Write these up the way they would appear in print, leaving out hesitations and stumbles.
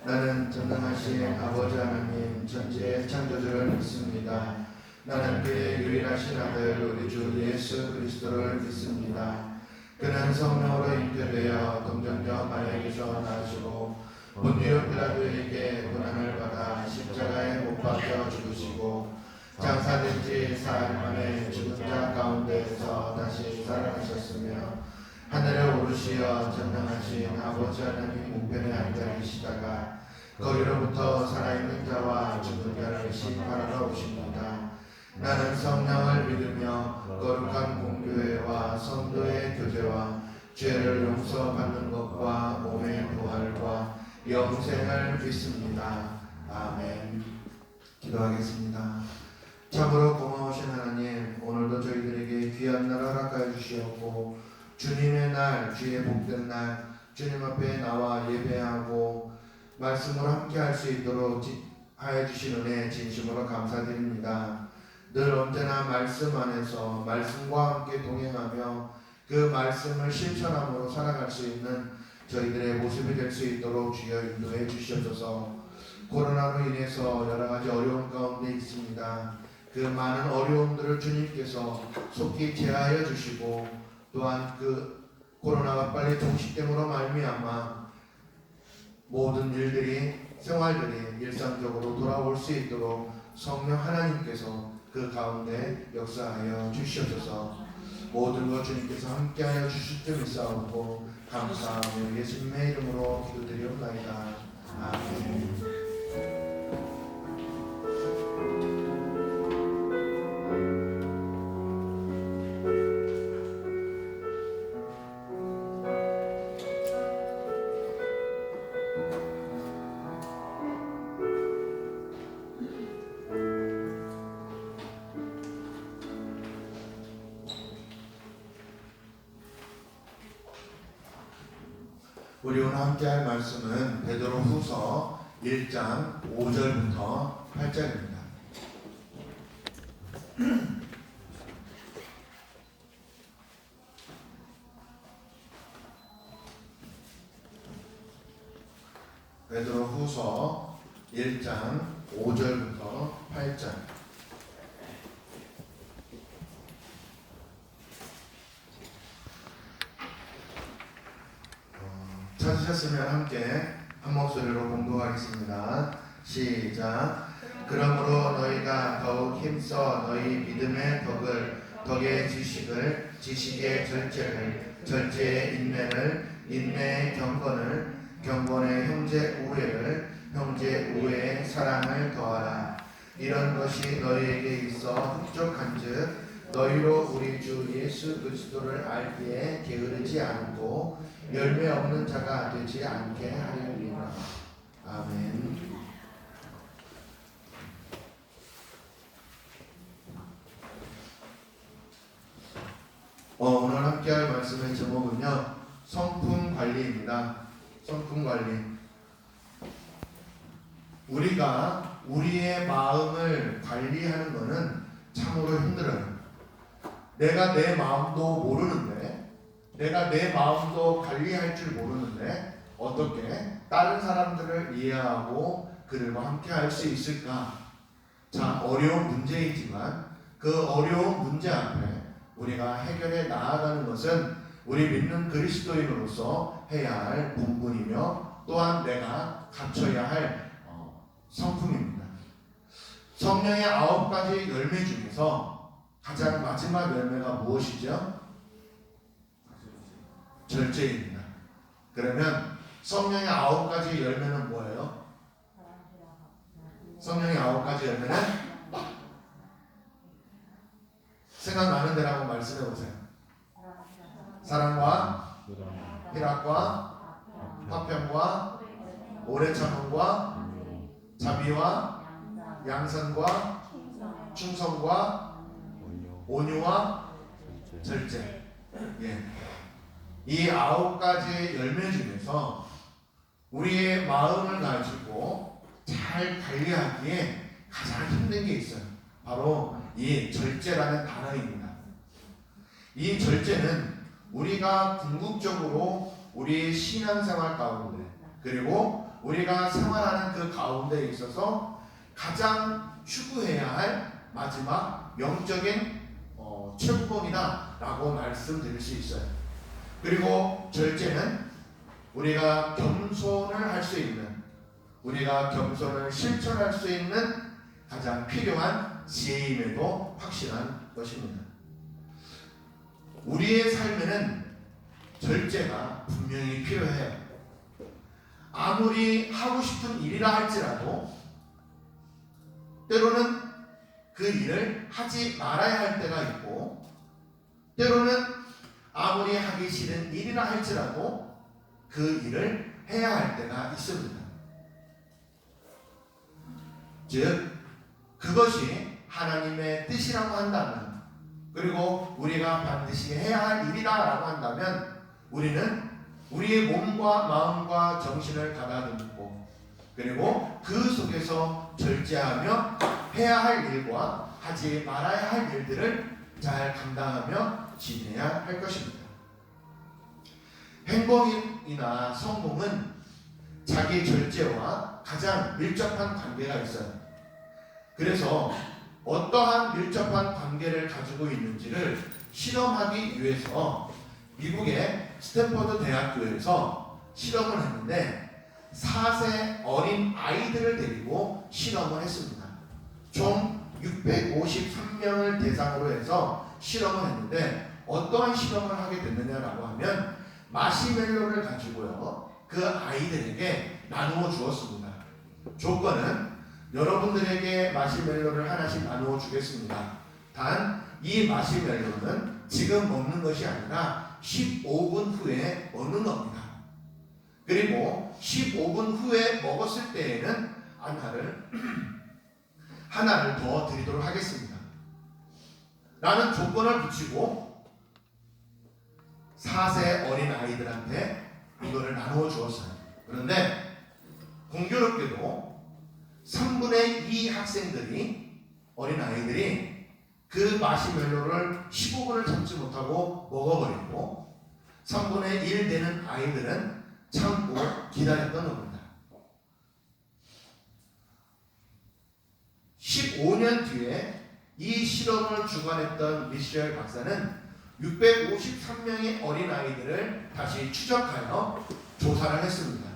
나는 전능하신 아버지 하나님 전지의 창조주를 믿습니다. 나는 그의 유일하신 아들 우리 주 예수 그리스도를 믿습니다. 그는 성령으로 잉태되어 동정녀 마리아에게서 나시고 본디오 빌라도에게 고난을 받아 십자가에 못 박혀 죽으시고 장사된 지 사흘 만에 죽은 자 가운데에서 다시 살아나셨으며 하늘에 오르시어 전능하신 아버지 하나님 우편에 앉아 계시다가 거기로부터 살아있는 자와 죽은 자를 심판하러 오십니다. 나는 성령을 믿으며 거룩한 공교회와 성도의 교제와 죄를 용서받는 것과 몸의 부활과 영생을 믿습니다. 아멘. 기도하겠습니다. 참으로 고마우신 하나님, 오늘도 저희들에게 귀한 날 허락하여 주시었고 주님의 날, 주의 복된 날, 주님 앞에 나와 예배하고 말씀으로 함께 할 수 있도록 하여 주신 은혜 진심으로 감사드립니다. 늘 언제나 말씀 안에서 말씀과 함께 동행하며 그 말씀을 실천함으로 살아갈 수 있는 저희들의 모습이 될 수 있도록 주여 인도해 주시옵소서. 코로나로 인해서 여러 가지 어려움 가운데 있습니다. 그 많은 어려움들을 주님께서 속히 제하여 주시고 또한 그 코로나가 빨리 종식됨으로 말미암아 모든 일들이 생활들이 일상적으로 돌아올 수 있도록 성령 하나님께서 그 가운데 역사하여 주시옵소서. 모든 것 주님께서 함께하여 주실 줄 믿사오고 감사하며 예수님의 이름으로 기도드리옵나이다. 아멘. 우리 오늘 함께 할 말씀은 베드로후서 1장 5절부터 8절입니다. 베드로후서 1장 5절부터 8절. 찾으셨으면 함께 한 목소리로 공부하겠습니다. 시작. 그러므로 너희가 더욱 힘써 너희 믿음의 덕의 지식을, 지식의 절제를, 절제의 인내를, 인내의 경건의 형제 우애를, 형제 우애의 사랑을 더하라. 이런 것이 너희에게 있어 흡족한즉 너희로 우리 주 예수 그리스도를 알기에 게으르지 않고 열매 없는 자가 되지 않게 하리라. 아멘. 오늘 함께할 말씀의 제목은요, 성품 관리입니다. 성품 관리. 우리가 우리의 마음을 관리하는 것은 참으로 힘들어요. 내가 내 마음도 모르는데, 내가 내 마음도 관리할 줄 모르는데 어떻게 다른 사람들을 이해하고 그들과 함께 할 수 있을까? 참 어려운 문제이지만 그 어려운 문제 앞에 우리가 해결해 나아가는 것은 우리 믿는 그리스도인으로서 해야 할 본분이며 또한 내가 갖춰야 할 성품입니다. 성령의 9가지 열매 중에서 가장 마지막 열매가 무엇이죠? 절제입니다. 그러면 성령의 9가지 열매는 뭐예요? 성령의 9가지 열매는 생각나는 대로 말씀해 보세요. 사랑과 희락과 화평과 오래 참음과 자비와 양선과 충성과 온유와 절제. 이 9가지 열매 중에서 우리의 마음을 가지고 잘 관리하기에 가장 힘든 게 있어요. 바로 이 절제라는 단어입니다. 이 절제는 우리가 궁극적으로 우리 신앙생활 가운데 그리고 우리가 생활하는 그 가운데 있어서 가장 추구해야 할 마지막 영적인 최고봉이다 라고 말씀드릴 수 있어요. 그리고 절제는 우리가 겸손을 할 수 있는, 우리가 겸손을 실천할 수 있는 가장 필요한 지혜임에도 확실한 것입니다. 우리의 삶에는 절제가 분명히 필요해요. 아무리 하고 싶은 일이라 할지라도 때로는 그 일을 하지 말아야 할 때가 있고, 때로는 아무리 하기 싫은 일이라 할지라도 그 일을 해야 할 때가 있습니다. 즉 그것이 하나님의 뜻이라고 한다면, 그리고 우리가 반드시 해야 할 일이다 라고 한다면, 우리는 우리의 몸과 마음과 정신을 가다듬고, 그리고 그 속에서 절제하며 해야 할 일과 하지 말아야 할 일들을 잘 감당하며 지내야 할 것입니다. 행복이나 성공은 자기 절제와 가장 밀접한 관계가 있어요. 그래서 어떠한 밀접한 관계를 가지고 있는지를 실험하기 위해서 미국의 스탠퍼드 대학교에서 실험을 했는데 4세 어린 아이들을 데리고 실험을 했습니다. 총 653명을 대상으로 해서 실험을 했는데 어떠한 실험을 하게 됐느냐라고 하면 마시멜로를 가지고요 그 아이들에게 나누어 주었습니다. 조건은 여러분들에게 마시멜로를 하나씩 나누어 주겠습니다. 단 이 마시멜로는 지금 먹는 것이 아니라 15분 후에 먹는 겁니다. 그리고 15분 후에 먹었을 때에는 하나를 더 드리도록 하겠습니다. 라는 조건을 붙이고 4세 어린 아이들한테 이거를 나누어 주었어요. 그런데 공교롭게도 3분의 2 학생들이, 어린 아이들이 그 마시멜로를 15분을 참지 못하고 먹어버리고 3분의 1 되는 아이들은 참고 기다렸던 겁니다. 15년 뒤에 이 실험을 주관했던 미셸 박사는 653명의 어린 아이들을 다시 추적하여 조사를 했습니다.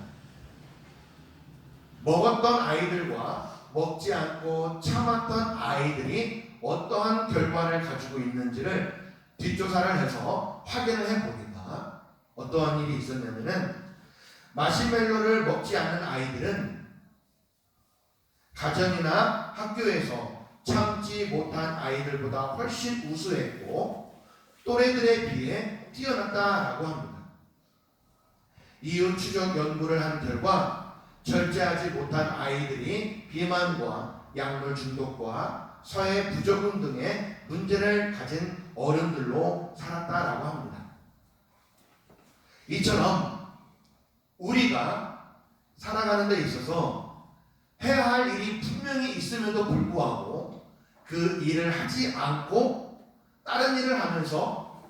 먹었던 아이들과 먹지 않고 참았던 아이들이 어떠한 결과를 가지고 있는지를 뒷조사를 해서 확인을 해보니까 어떠한 일이 있었냐면은 마시멜로를 먹지 않는 아이들은 가정이나 학교에서 참지 못한 아이들보다 훨씬 우수했고 또래들에 비해 뛰어났다라고 합니다. 이후 추적 연구를 한 결과 절제하지 못한 아이들이 비만과 약물 중독과 서해 부조금 등의 문제를 가진 어른들로 살았다라고 합니다. 이처럼 우리가 살아가는 데 있어서 해야 할 일이 분명히 있음에도 불구하고 그 일을 하지 않고 다른 일을 하면서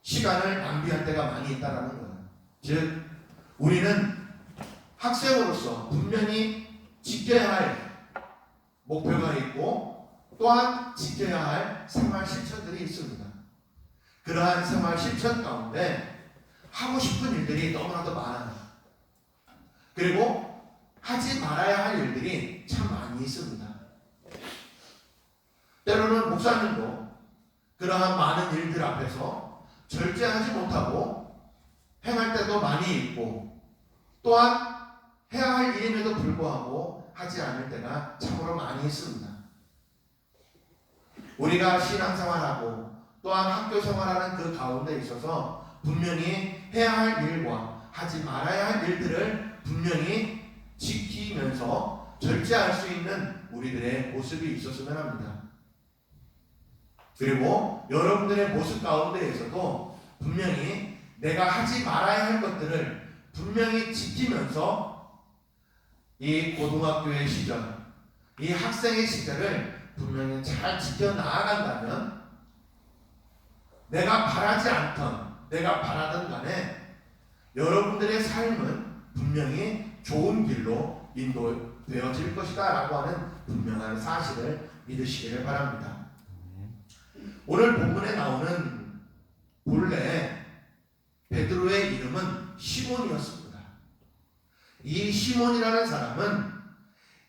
시간을 낭비할 때가 많이 있다는 거예요. 즉 우리는 학생으로서 분명히 지켜야 할 목표가 있고 또한 지켜야 할 생활 실천들이 있습니다. 그러한 생활 실천 가운데 하고 싶은 일들이 너무나도 많아요. 그리고 하지 말아야 할 일들이 참 많이 있습니다. 때로는 목사님도 그러한 많은 일들 앞에서 절제하지 못하고 행할 때도 많이 있고 또한 해야 할 일임에도 불구하고 하지 않을 때가 참으로 많이 있습니다. 우리가 신앙생활하고 또한 학교 생활하는 그 가운데 있어서 분명히 해야 할 일과 하지 말아야 할 일들을 분명히 지키면서 절제할 수 있는 우리들의 모습이 있었으면 합니다. 그리고 여러분들의 모습 가운데에서도 분명히 내가 하지 말아야 할 것들을 분명히 지키면서 이 고등학교의 시절, 이 학생의 시절을 분명히 잘 지켜나간다면 내가 바라지 않던, 내가 바라던 간에 여러분들의 삶은 분명히 좋은 길로 인도되어질 것이다 라고 하는 분명한 사실을 믿으시기를 바랍니다. 오늘 본문에 나오는 본래 베드로의 이름은 시몬이었습니다. 이 시몬이라는 사람은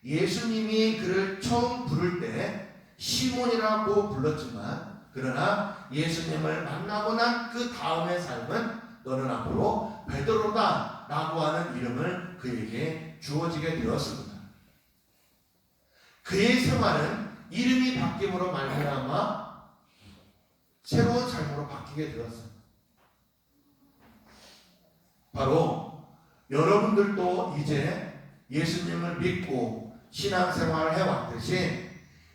예수님이 그를 처음 부를 때 시몬이라고 불렀지만, 그러나 예수님을 만나고 난 그 다음의 삶은 너는 앞으로 베드로다 라고 하는 이름을 그에게 주어지게 되었습니다. 그의 생활은 이름이 바뀜으로 말미암아 새로운 삶으로 바뀌게 되었습니다. 바로 여러분들도 이제 예수님을 믿고 신앙생활을 해왔듯이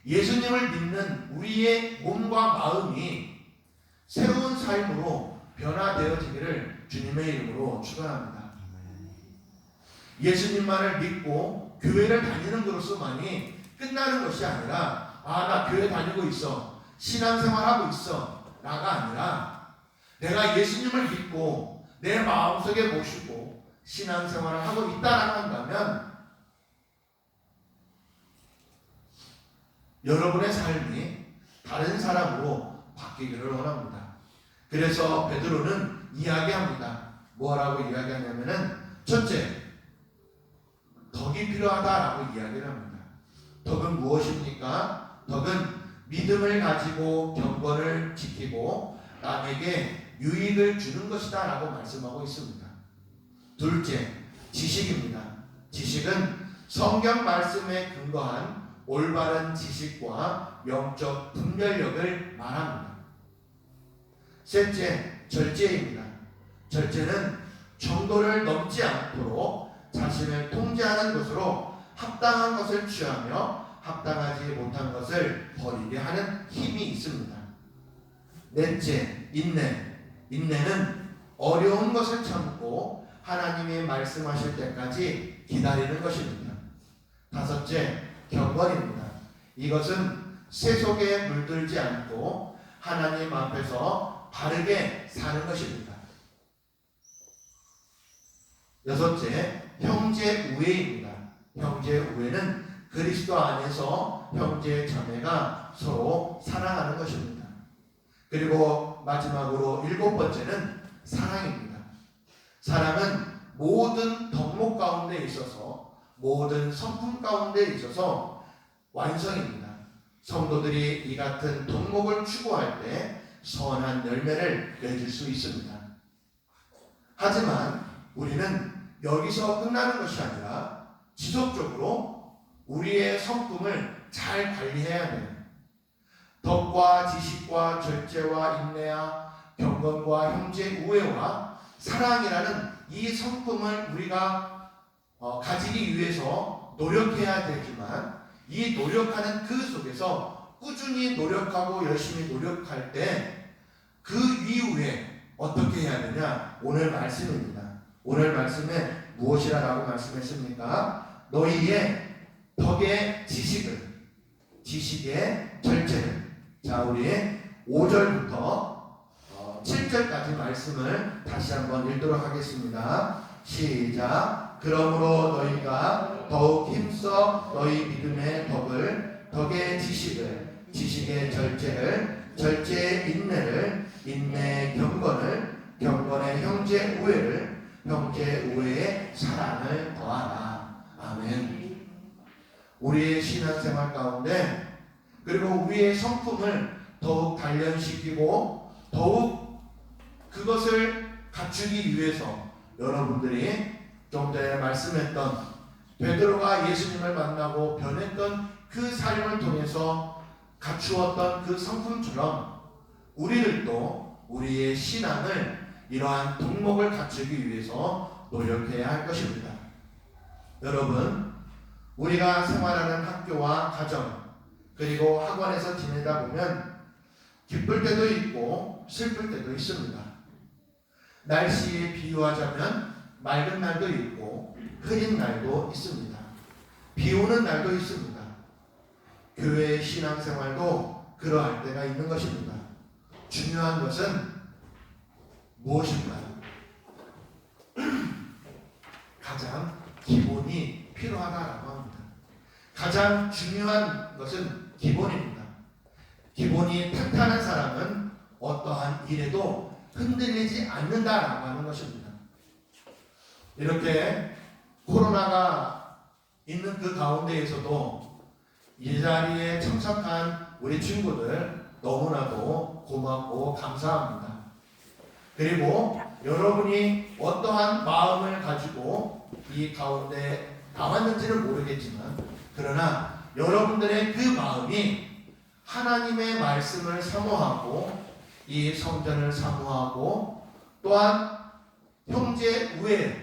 예수님을 믿는 우리의 몸과 마음이 새로운 삶으로 변화되어지기를 주님의 이름으로 축원합니다. 예수님만을 믿고 교회를 다니는 것으로만이 끝나는 것이 아니라, 나 교회 다니고 있어, 신앙생활하고 있어 라가 아니라, 내가 예수님을 믿고 내 마음속에 모시고 신앙생활을 하고 있다라고 한다면 여러분의 삶이 다른 사람으로 바뀌기를 원합니다. 그래서 베드로는 이야기합니다. 뭐라고 이야기하냐면은, 첫째, 덕이 필요하다라고 이야기를 합니다. 덕은 무엇입니까? 덕은 믿음을 가지고 경건을 지키고 남에게 유익을 주는 것이다 라고 말씀하고 있습니다. 둘째, 지식입니다. 지식은 성경 말씀에 근거한 올바른 지식과 영적 분별력을 말합니다. 셋째, 절제입니다. 절제는 정도를 넘지 않도록 자신을 통제하는 것으로 합당한 것을 취하며 합당하지 못한 것을 버리게 하는 힘이 있습니다. 넷째, 인내. 인내는 어려운 것을 참고 하나님이 말씀하실 때까지 기다리는 것입니다. 다섯째, 경건입니다. 이것은 세속에 물들지 않고 하나님 앞에서 바르게 사는 것입니다. 여섯째, 형제 우애입니다. 형제 우애는 그리스도 안에서 형제 자매가 서로 사랑하는 것입니다. 그리고 마지막으로 일곱 번째는 사랑입니다. 사랑은 모든 덕목 가운데 있어서, 모든 성품 가운데 있어서 완성입니다. 성도들이 이 같은 덕목을 추구할 때 선한 열매를 맺을 수 있습니다. 하지만 우리는 여기서 끝나는 것이 아니라 지속적으로 우리의 성품을 잘 관리해야 돼요. 덕과 지식과 절제와 인내와 경건과 형제 우애와 사랑이라는 이 성품을 우리가 가지기 위해서 노력해야 되지만, 이 노력하는 그 속에서 꾸준히 노력하고 열심히 노력할 때 그 이후에 어떻게 해야 되냐? 오늘 말씀입니다. 오늘 말씀에 무엇이라고 말씀했습니까? 너희의 덕의 지식을, 지식의 절제를. 자, 우리 5절부터 7절까지 말씀을 다시 한번 읽도록 하겠습니다. 시작. 그러므로 너희가 더욱 힘써 너희 믿음의 덕을, 덕의 지식을, 지식의 절제를, 절제의 인내를, 인내의 경건을, 경건의 형제 우애를, 형제 우애의 사랑을 더하라. 아멘. 우리의 신앙생활 가운데, 그리고 우리의 성품을 더욱 단련시키고 더욱 그것을 갖추기 위해서 여러분들이 좀 전에 말씀했던 베드로가 예수님을 만나고 변했던 그 삶을 통해서 갖추었던 그 성품처럼 우리들도 우리의 신앙을 이러한 덕목을 갖추기 위해서 노력해야 할 것입니다. 여러분, 우리가 생활하는 학교와 가정, 그리고 학원에서 지내다 보면 기쁠 때도 있고 슬플 때도 있습니다. 날씨에 비유하자면 맑은 날도 있고 흐린 날도 있습니다. 비 오는 날도 있습니다. 교회의 신앙생활도 그러할 때가 있는 것입니다. 중요한 것은 무엇인가요? 가장 기본이 필요하다라고 합니다. 가장 중요한 것은 기본입니다. 기본이 탄탄한 사람은 어떠한 일에도 흔들리지 않는다라고 하는 것입니다. 이렇게 코로나가 있는 그 가운데에서도 이 자리에 참석한 우리 친구들 너무나도 고맙고 감사합니다. 그리고 여러분이 어떠한 마음을 가지고 이 가운데 나왔는지는 모르겠지만, 그러나 여러분들의 그 마음이 하나님의 말씀을 사모하고 이 성전을 사모하고 또한 형제 우애,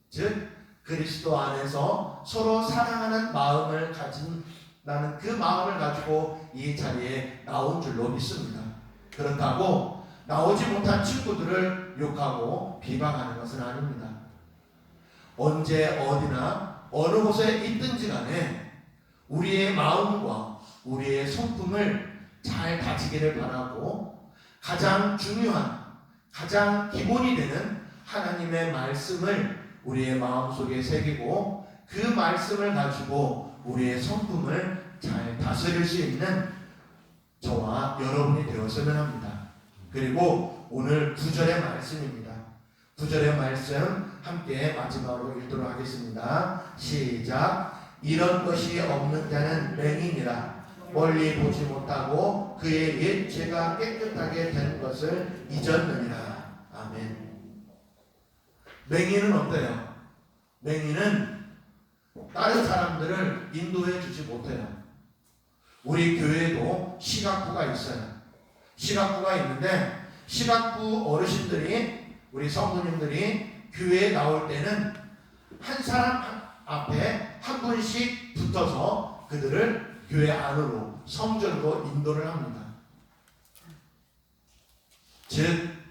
즉 그리스도 안에서 서로 사랑하는 마음을 가진다는 그 마음을 가지고 이 자리에 나온 줄로 믿습니다. 그렇다고 나오지 못한 친구들을 욕하고 비방하는 것은 아닙니다. 언제 어디나 어느 곳에 있든지 간에 우리의 마음과 우리의 성품을 잘 다지기를 바라고, 가장 중요한 가장 기본이 되는 하나님의 말씀을 우리의 마음속에 새기고 그 말씀을 가지고 우리의 성품을 잘 다스릴 수 있는 저와 여러분이 되었으면 합니다. 그리고 오늘 9절의 말씀입니다. 9절의 말씀 함께 마지막으로 읽도록 하겠습니다. 시작. 이런 것이 없는 자는 맹인이라 멀리 보지 못하고 그의 옛 죄가 깨끗하게 된 것을 잊었느니라. 아멘. 맹인은 어때요? 맹인은 다른 사람들을 인도해 주지 못해요. 우리 교회에도 시각부가 있어요. 시각부가 있는데 시각부 어르신들이, 우리 성도님들이 교회에 나올 때는 한 사람 앞에 한 분씩 붙어서 그들을 교회 안으로, 성전으로 인도를 합니다. 즉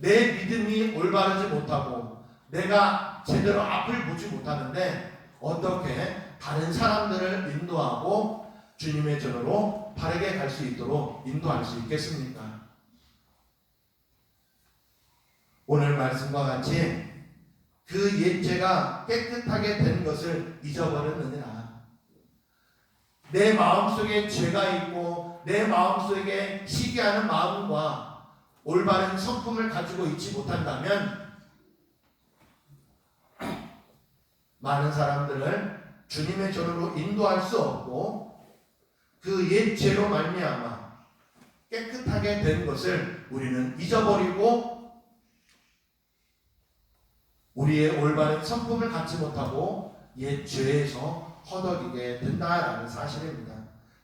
내 믿음이 올바르지 못하고 내가 제대로 앞을 보지 못하는데 어떻게 다른 사람들을 인도하고 주님의 전으로 바르게 갈 수 있도록 인도할 수 있겠습니까? 오늘 말씀과 같이 그 옛 죄가 깨끗하게 된 것을 잊어버렸느니라. 내 마음속에 죄가 있고 내 마음속에 시기하는 마음과 올바른 성품을 가지고 있지 못한다면 많은 사람들을 주님의 전으로 인도할 수 없고 그 옛 죄로 말미암아 깨끗하게 된 것을 우리는 잊어버리고 우리의 올바른 성품을 갖지 못하고 옛 죄에서 허덕이게 된다라는 사실입니다.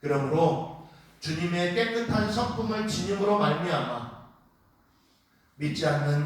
그러므로 주님의 깨끗한 성품을 지님으로 말미암아 믿지 않는